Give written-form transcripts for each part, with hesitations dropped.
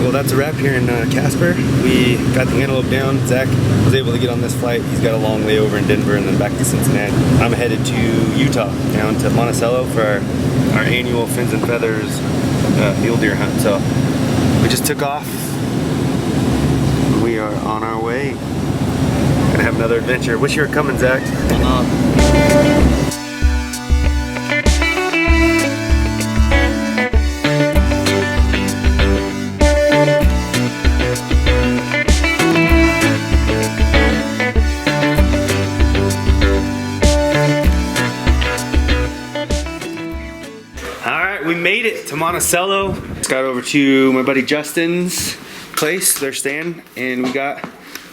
well, that's a wrap here in Casper. We got the antelope down. Zach was able to get on this flight. He's got a long layover in Denver and then back to Cincinnati. I'm headed to Utah, down to Monticello for our annual Finz And Featherz mule deer hunt. So we just took off. We are on our way. Gonna have another adventure. Wish you were coming, Zach. We made it to Monticello. Just got over to my buddy Justin's place, their stand, and we got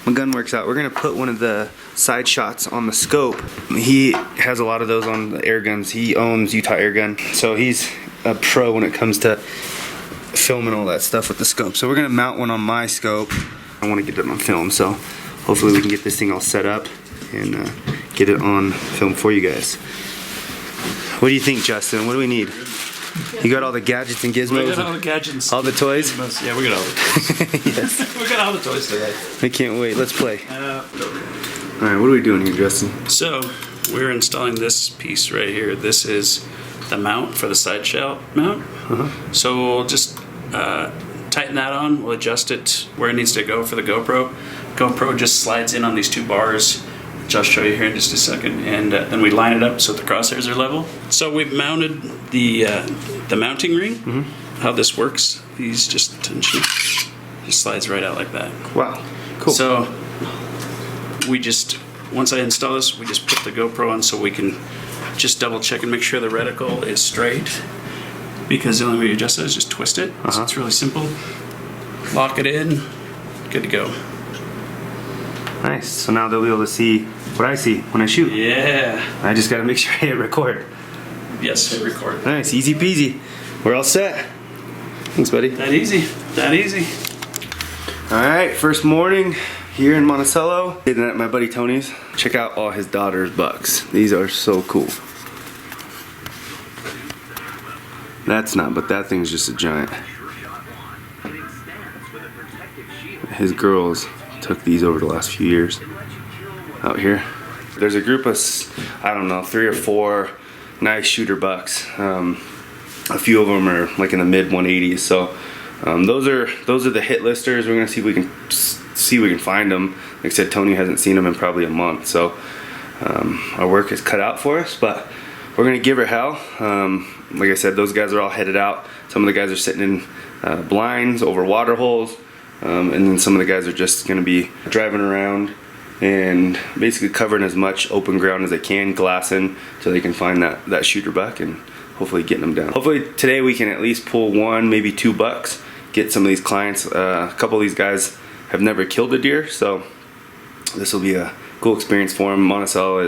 my gun works out. We're gonna put one of the side shots on the scope. He has a lot of those on the air guns. He owns Utah Air Gun, so he's a pro when it comes to filming all that stuff with the scope. So we're gonna mount one on my scope. I want to get it on film, so hopefully we can get this thing all set up and get it on film for you guys. What do you think, Justin? What do we need? You got all the gadgets and gizmos? We got all the gadgets. All the toys? Yeah, we got all the toys. Yes. We got all the toys today. I can't wait. Let's play. Alright, what are we doing here, Justin? So, we're installing this piece right here. This is the mount for the side shell mount. So we'll just tighten that on. We'll adjust it where it needs to go for the GoPro. GoPro just slides in on these two bars, which I'll show you here in just a second, and then we line it up so the crosshairs are level. So we've mounted the mounting ring. How this works, these just tension, just slides right out like that. Wow, cool. So we just, once I install this, we just put the GoPro on so we can just double check and make sure the reticle is straight, because the only way you adjust it is just twist it. So it's really simple. Lock it in, good to go. Nice. So now they'll be able to see what I see when I shoot. Yeah. I just got to make sure I hit record. Yes, hit record. Nice, easy peasy. We're all set. Thanks, buddy. That easy. That easy. All right, first morning here in Monticello. Sitting at my buddy Tony's. Check out all his daughter's bucks. These are so cool. That's not, but that thing's just a giant. His girls took these over the last few years out here. There's a group of, I don't know, 3 or 4 nice shooter bucks. A few of them are like in the mid 180s. So those are the hit listers. We're gonna see if we can find them. Like I said, Tony hasn't seen them in probably a month. So our work is cut out for us, but we're gonna give her hell. Like I said, those guys are all headed out. Some of the guys are sitting in blinds over water holes. And then some of the guys are just going to be driving around and basically covering as much open ground as they can, glassing, so they can find that shooter buck and hopefully getting them down. Hopefully today we can at least pull 1, maybe 2 bucks, get some of these clients. A couple of these guys have never killed a deer, so this will be a cool experience for them. Monticello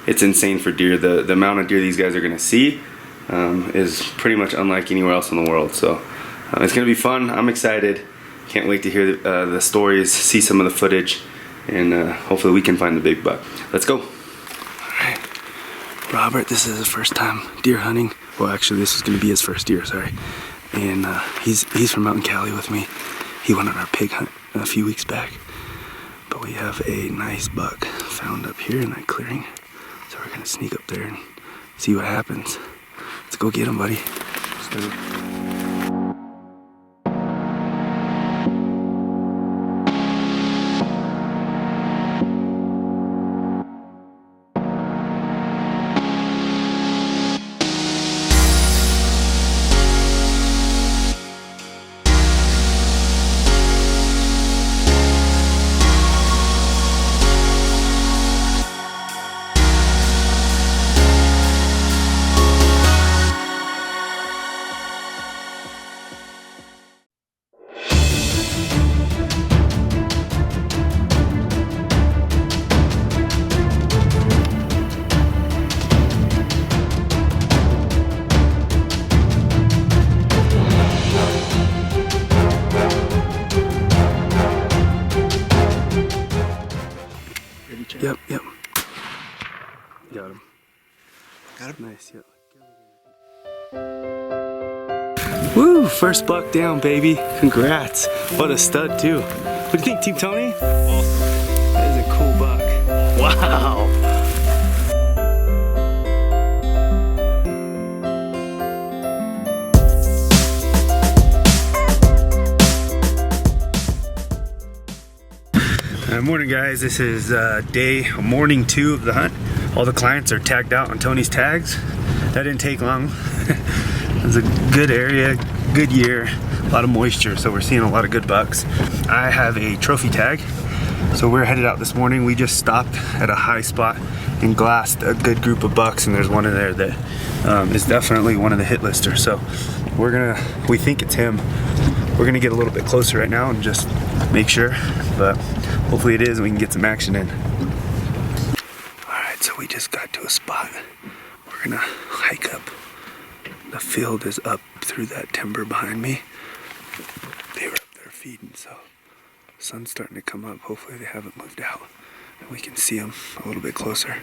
it's insane for deer. The amount of deer these guys are going to see is pretty much unlike anywhere else in the world. So it's going to be fun. I'm excited. Can't wait to hear the stories, see some of the footage, and hopefully we can find the big buck. Let's go. All right. Robert, this is his first time deer hunting. Well, actually, this is going to be his first deer, sorry. And he's from out in Cali with me. He went on our pig hunt a few weeks back. But we have a nice buck found up here in that clearing. So we're going to sneak up there and see what happens. Let's go get him, buddy. Let's do it. Yep. Got him. Got him? Nice, yep. Woo, first buck down, baby. Congrats. What a stud, too. What do you think, Team Tony? That is a cool buck. Wow. Morning, guys. This is morning 2 of the hunt. All the clients are tagged out on Tony's tags. That didn't take long. It was a good area, good year, a lot of moisture, so we're seeing a lot of good bucks. I have a trophy tag, so we're headed out this morning. We just stopped at a high spot and glassed a good group of bucks, and there's one in there that is definitely one of the hit listers. So we think it's him. We're gonna get a little bit closer right now and just make sure, but hopefully it is and we can get some action in. Alright, so we just got to a spot. We're gonna hike up. The field is up through that timber behind me. They were up there feeding, so the sun's starting to come up. Hopefully they haven't moved out and we can see them a little bit closer.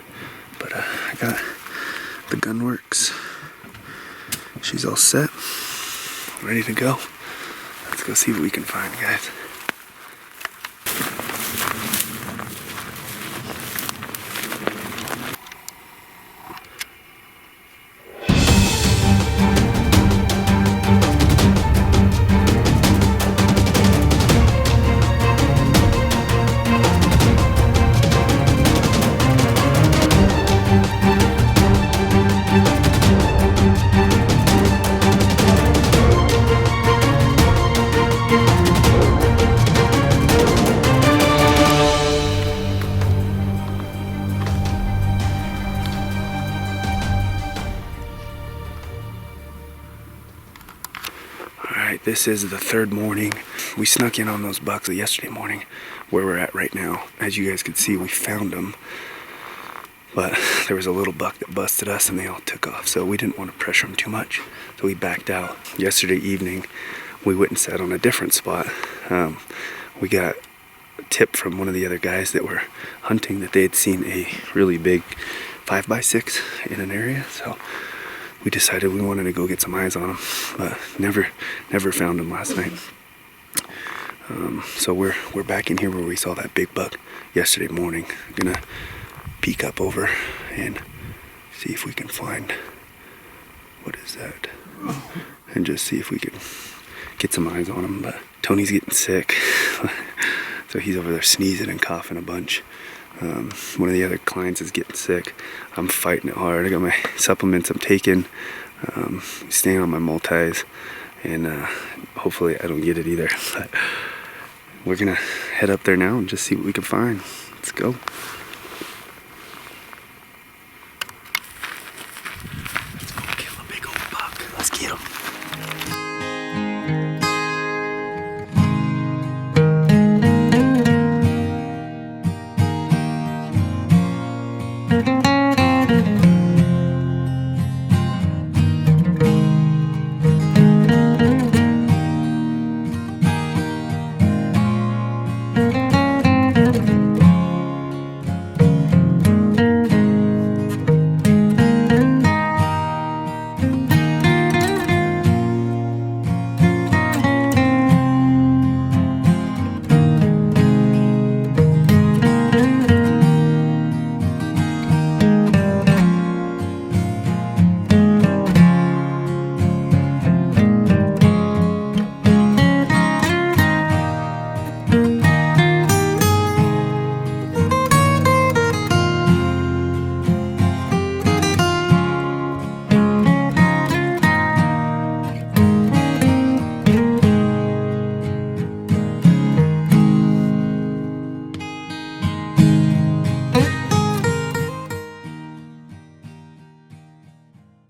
But I got the Gunworks. She's all set, ready to go. Let's go see what we can find, guys. This is the third morning. We snuck in on those bucks yesterday morning where we're at right now. As you guys can see, we found them, but there was a little buck that busted us and they all took off, so we didn't want to pressure them too much, so we backed out. Yesterday evening we went and sat on a different spot. We got a tip from one of the other guys that were hunting that they had seen a really big 5x6 in an area, so we decided we wanted to go get some eyes on them, but never found them last night. So we're back in here where we saw that big buck yesterday morning. I'm gonna peek up over and see if we can find, what is that? And just see if we can get some eyes on him. But Tony's getting sick, so he's over there sneezing and coughing a bunch. One of the other clients is getting sick. I'm fighting it hard. I got my supplements I'm taking, staying on my multis, and hopefully I don't get it either. But we're gonna head up there now and just see what we can find. Let's go. Let's go kill a big old buck. Let's get him.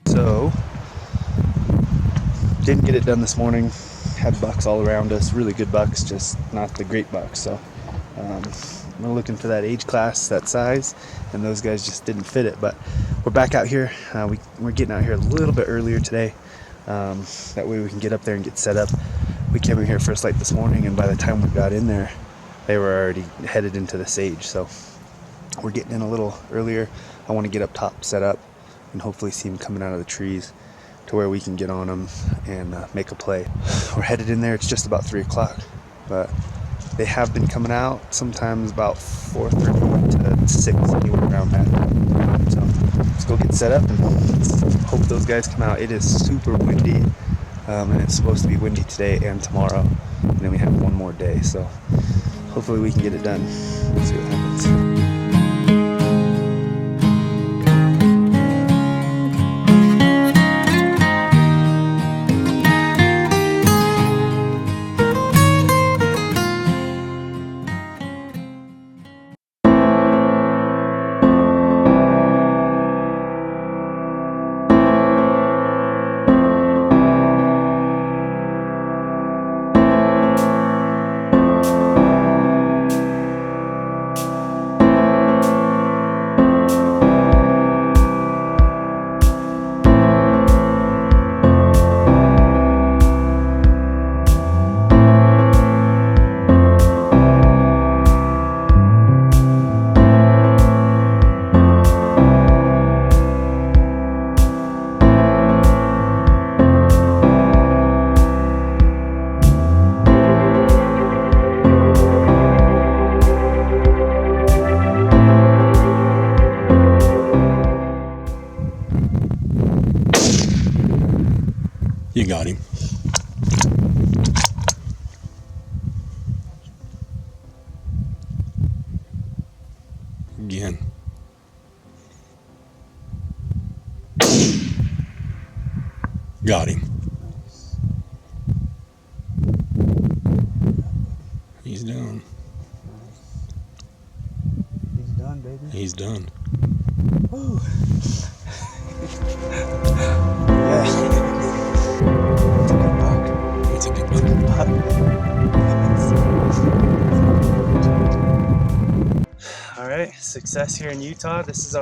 So, didn't get it done this morning. Had bucks all around us, really good bucks, just not the great bucks. So we're looking for that age class, that size, and those guys just didn't fit it. But we're back out here. We're getting out here a little bit earlier today. That way we can get up there and get set up. We came in here first light this morning, and by the time we got in there, they were already headed into the sage. So we're getting in a little earlier. I want to get up top, set up, and hopefully see them coming out of the trees. to where we can get on them and make a play. We're headed in there. It's just about 3 o'clock, but they have been coming out sometimes about 4:30 to 6, anywhere around that. So let's go get set up and hope those guys come out. It is super windy, and it's supposed to be windy today and tomorrow, and then we have one more day. So hopefully we can get it done. Let's see what happens. You got him. Again. Got him. He's done. He's done, baby. He's done. Woo. Yeah. It's a good buck. All right, success here in Utah. This is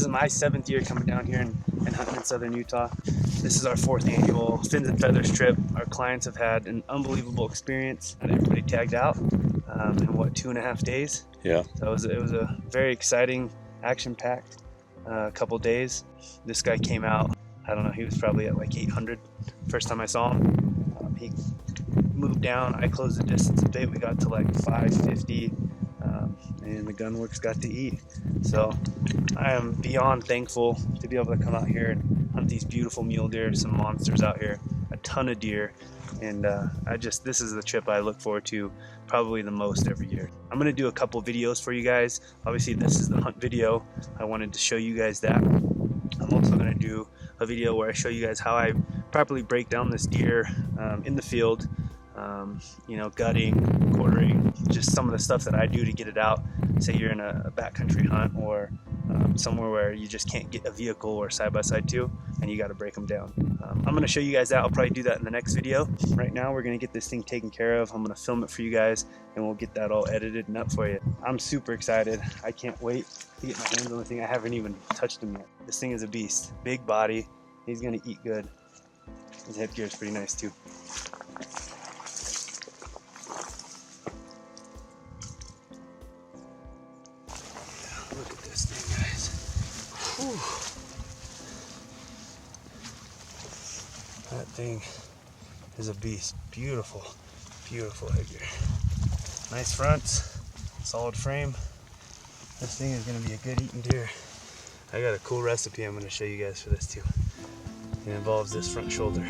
my 7th year coming down here and hunting in southern Utah. This is our 4th annual Finz and Featherz trip. Our clients have had an unbelievable experience, and everybody tagged out in 2.5 days. Yeah. So it was a very exciting, action-packed couple days. This guy came out, I don't know, he was probably at like 800 first time I saw him. He moved down, I closed the distance a bit, we got to like 550, and the gunworks got to eat. So I am beyond thankful to be able to come out here and hunt these beautiful mule deer, some monsters out here, a ton of deer, and this is the trip I look forward to probably the most every year. I'm gonna do a couple videos for you guys. Obviously this is the hunt video. I wanted to show you guys that. I'm also gonna do a video where I show you guys how I properly break down this deer in the field, you know, gutting, quartering, just some of the stuff that I do to get it out. Say you're in a backcountry hunt or somewhere where you just can't get a vehicle or side-by-side to, and you got to break them down. I'm going to show you guys that. I'll probably do that in the next video. Right now we're going to get this thing taken care of. I'm going to film it for you guys, and we'll get that all edited and up for you. I'm super excited. I can't wait to get my hands on the thing. I haven't even touched him yet. This thing is a beast. Big body. He's going to eat good. His headgear is pretty nice too. Look at this thing, guys. Whew. That thing is a beast. Beautiful, beautiful headgear. Nice fronts, solid frame. This thing is gonna be a good eating deer. I got a cool recipe I'm gonna show you guys for this too. It involves this front shoulder.